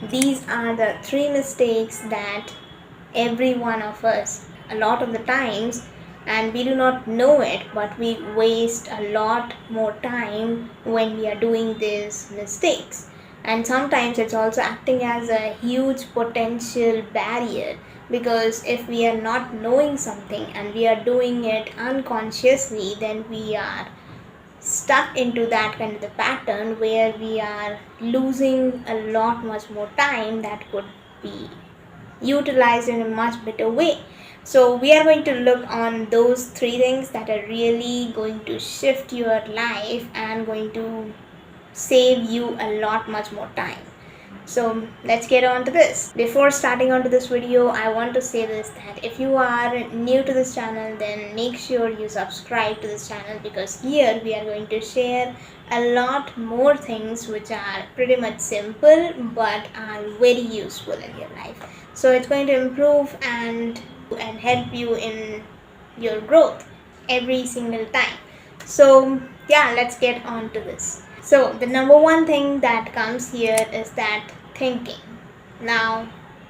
These are the three mistakes that every one of us, a lot of the times, and we do not know it, but we waste a lot more time when we are doing these mistakes. And sometimes it's also acting as a huge potential barrier, because if we are not knowing something and we are doing it unconsciously, then we are stuck into that kind of the pattern where we are losing a lot much more time that could be utilized in a much better way. So we are going to look on those three things that are really going to shift your life and going to save you a lot much more time. So let's get on to this. Before starting on to this video, I want to say this, that if you are new to this channel, then make sure you subscribe to this channel, because here we are going to share a lot more things which are pretty much simple but are very useful in your life. So it's going to improve and help you in your growth every single time. So yeah, let's get on to this. So the number one thing that comes here is that thinking. Now,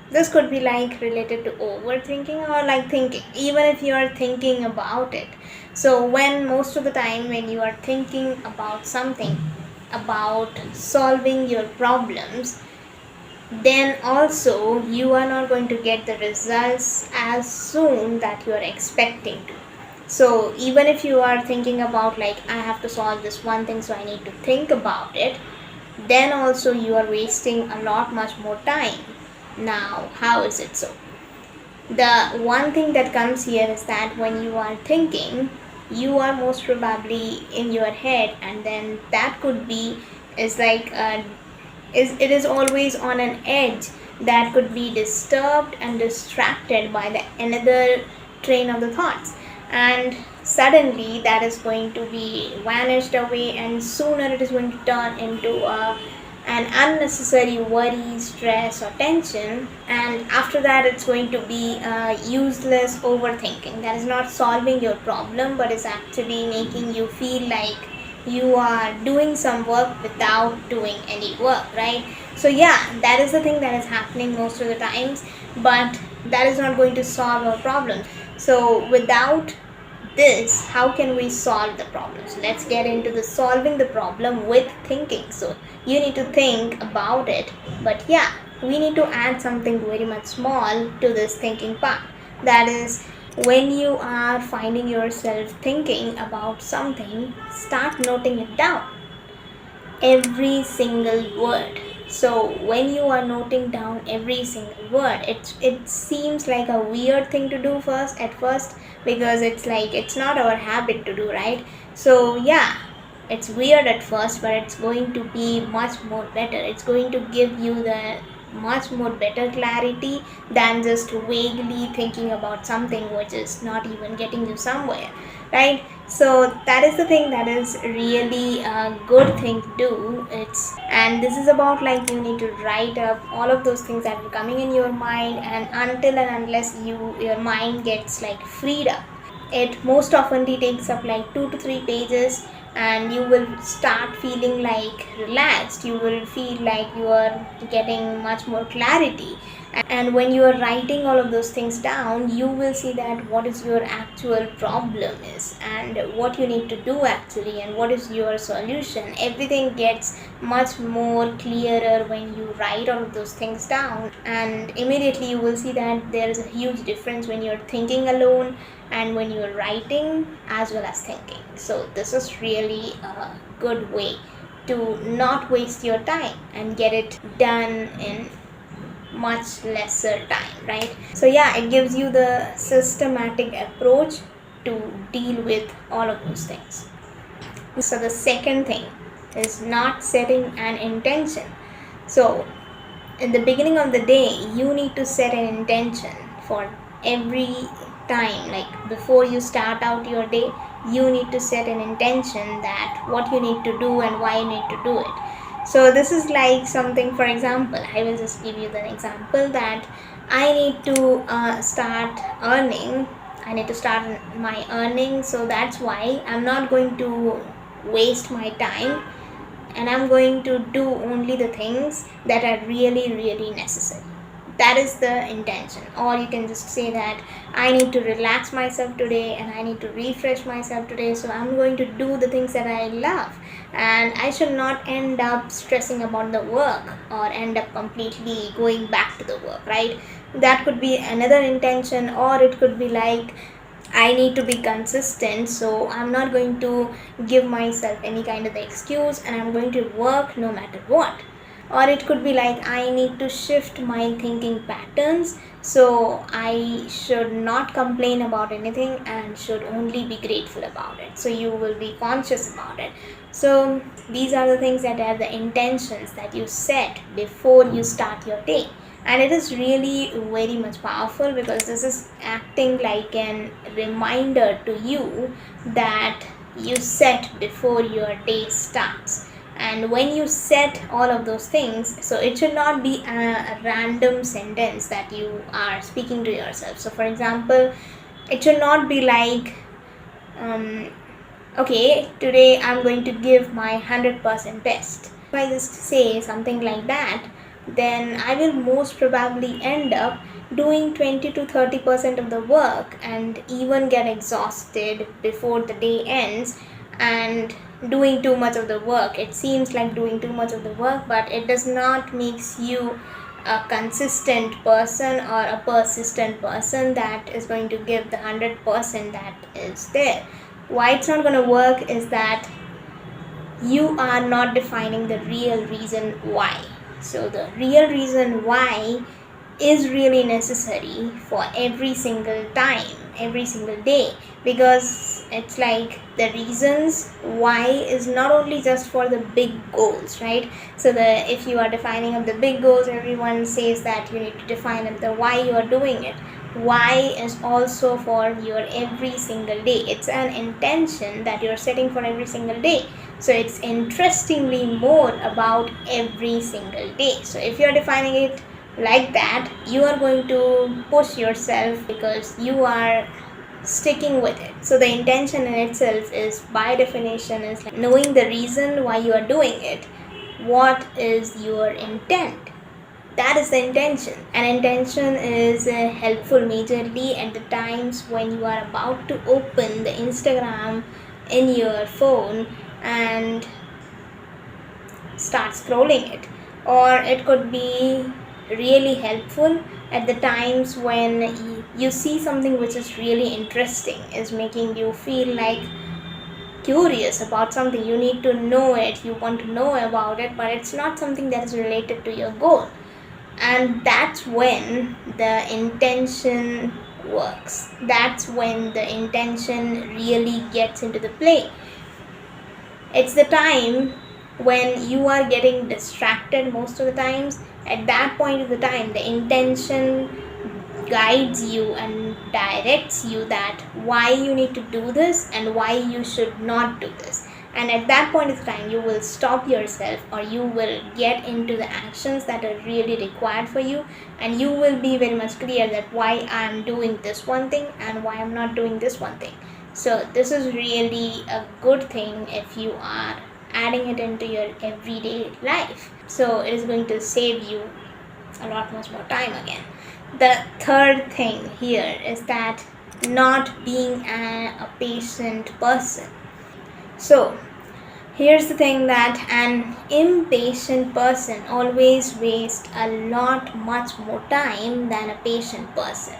this could be like related to overthinking or like thinking, even if you are thinking about it. So when most of the time when you are thinking about something, about solving your problems, then also you are not going to get the results as soon that you are expecting to. So even if you are thinking about like, I have to solve this one thing, so I need to think about it, then also you are wasting a lot much more time. Now, how is it so? The one thing that comes here is that when you are thinking, you are most probably in your head, and then that could be is like it is always on an edge that could be disturbed and distracted by the another train of the thoughts, and suddenly that is going to be vanished away, and sooner it is going to turn into an unnecessary worry, stress or tension, and after that it's going to be useless overthinking that is not solving your problem but is actually making you feel like you are doing some work without doing any work, right? So yeah, that is the thing that is happening most of the times, but that is not going to solve our problem. So without this, how can we solve the problem? So let's get into the solving the problem with thinking. So you need to think about it, but yeah, we need to add something very much small to this thinking part. That is, when you are finding yourself thinking about something, start noting it down, every single word. So when you are noting down every single word, it seems like a weird thing to do first at first, because it's like it's not our habit to do, right? So yeah, it's weird at first, but it's going to be much more better. It's going to give you the much more better clarity than just vaguely thinking about something which is not even getting you somewhere, right? So that is the thing that is really a good thing to do. It's and this is about like you need to write up all of those things that are coming in your mind, and until and unless your mind gets like freed up, it most oftenly takes up like 2 to 3 pages, and you will start feeling like relaxed. You will feel like you are getting much more clarity, and when you are writing all of those things down, you will see that what is your actual problem is, and what you need to do actually, and what is your solution. Everything gets much more clearer when you write all of those things down, and immediately you will see that there is a huge difference when you're thinking alone and when you're writing as well as thinking. So this is really a good way to not waste your time and get it done in much lesser time, right? So yeah, it gives you the systematic approach to deal with all of those things. So the second thing is not setting an intention. So in the beginning of the day, you need to set an intention for every time. Like before you start out your day, you need to set an intention that what you need to do and why you need to do it. So this is like something, for example, I will just give you the example that I need to start earning. I need to start my earning, so that's why I'm not going to waste my time and I'm going to do only the things that are really, really necessary. That is the intention. Or you can just say that I need to relax myself today and I need to refresh myself today, so I'm going to do the things that I love, and I should not end up stressing about the work or end up completely going back to the work, right? That could be another intention. Or it could be like, I need to be consistent, so I'm not going to give myself any kind of excuse and I'm going to work no matter what. Or it could be like, I need to shift my thinking patterns, so I should not complain about anything and should only be grateful about it. So you will be conscious about it. So these are the things that are the intentions that you set before you start your day. And it is really very much powerful, because this is acting like an reminder to you that you set before your day starts. And when you set all of those things, so it should not be a random sentence that you are speaking to yourself. So for example, it should not be like, okay, today I'm going to give my 100% best. If I just say something like that, then I will most probably end up doing 20 to 30% of the work and even get exhausted before the day ends, and doing too much of the work. It seems like doing too much of the work, but it does not makes you a consistent person or a persistent person that is going to give the 100% that is there. Why it's not going to work is that you are not defining the real reason why. So the real reason why is really necessary for every single time, every single day, because it's like the reasons why is not only just for the big goals, right? So if you are defining up the big goals, everyone says that you need to define up the why you are doing it. Why is also for your every single day. It's an intention that you're setting for every single day. So it's interestingly more about every single day. So if you're defining it like that, you are going to push yourself because you are sticking with it. So the intention in itself is, by definition, is like knowing the reason why you are doing it. What is your intent? That is the intention. An intention is helpful majorly at the times when you are about to open the Instagram in your phone and start scrolling it. Or it could be really helpful at the times when you see something which is really interesting, is making you feel like curious about something. You need to know it, you want to know about it, but it's not something that is related to your goal. And that's when the intention works. That's when the intention really gets into the play. It's the time when you are getting distracted most of the times. At that point of the time, the intention guides you and directs you that why you need to do this and why you should not do this. And at that point of time, you will stop yourself, or you will get into the actions that are really required for you, and you will be very much clear that why I'm doing this one thing and why I'm not doing this one thing. So this is really a good thing if you are adding it into your everyday life. So it is going to save you a lot much more time again. The third thing here is that not being a patient person. So here's the thing, that an impatient person always wastes a lot much more time than a patient person.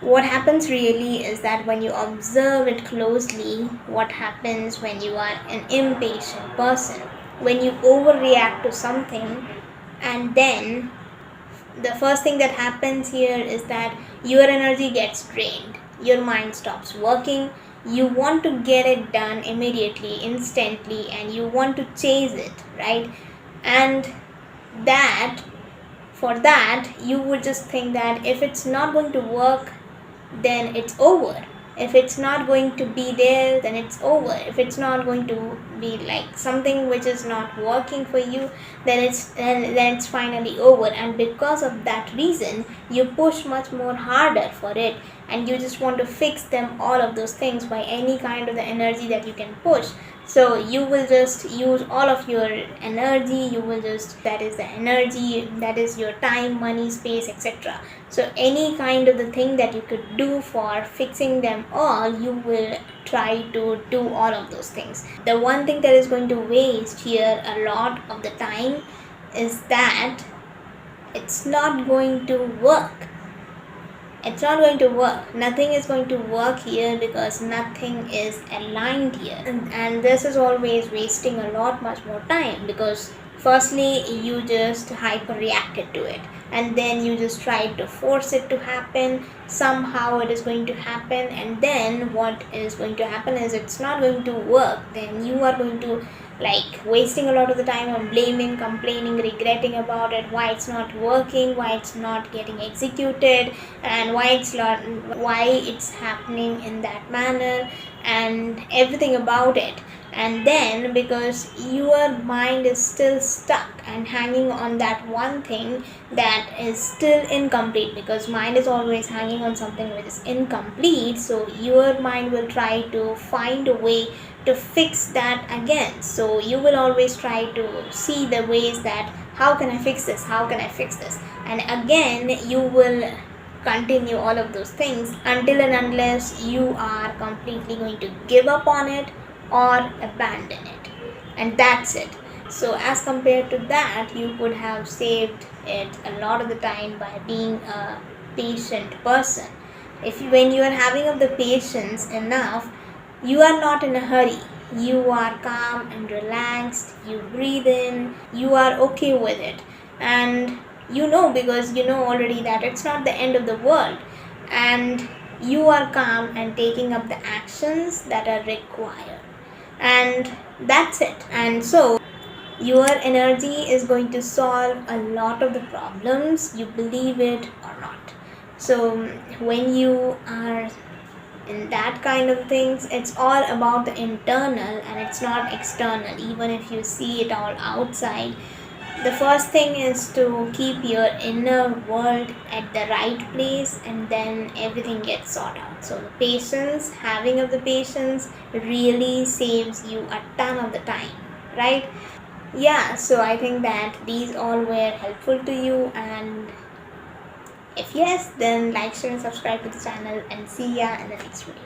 What happens really is that when you observe it closely, what happens when you are an impatient person, when you overreact to something, and then the first thing that happens here is that your energy gets drained, your mind stops working, you want to get it done immediately, instantly, and you want to chase it, right? And that, for that, you would just think that if it's not going to work, then it's over. If it's not going to be there, then it's over. If it's not going to be like something which is not working for you, then it's finally over. And because of that reason, you push much more harder for it, and you just want to fix them, all of those things, by any kind of the energy that you can push. So you will just use all of your energy, that is the energy, that is your time, money, space, etc. So any kind of the thing that you could do for fixing them all, you will try to do all of those things. The one thing that is going to waste here a lot of the time is that it's not going to work. It's not going to work. Nothing is going to work here because nothing is aligned here. And this is always wasting a lot much more time, because firstly you just hyper reacted to it, and then you just tried to force it to happen. Somehow it is going to happen, and then what is going to happen is it's not going to work. Then you are going to like wasting a lot of the time on blaming, complaining, regretting about it, why it's not working, why it's not getting executed, and why it's happening in that manner, and everything about it. And then because your mind is still stuck and hanging on that one thing that is still incomplete, because mind is always hanging on something which is incomplete, so your mind will try to find a way to fix that again. So you will always try to see the ways that how can I fix this, how can I fix this, and again you will continue all of those things until and unless you are completely going to give up on it or abandon it, and that's it. So as compared to that, you could have saved it a lot of the time by being a patient person. When you are having of the patience enough, you are not in a hurry. You are calm and relaxed. You breathe in. You are okay with it. And because you know already that it's not the end of the world. And you are calm and taking up the actions that are required. And that's it. And so your energy is going to solve a lot of the problems, you believe it or not. So when you are in that kind of things, it's all about the internal and it's not external. Even if you see it all outside, the first thing is to keep your inner world at the right place, and then everything gets sorted out. So the patience, having of the patience really saves you a ton of the time, right? Yeah, so I think that these all were helpful to you, and if yes, then like, share and subscribe to the channel, and see ya in the next video.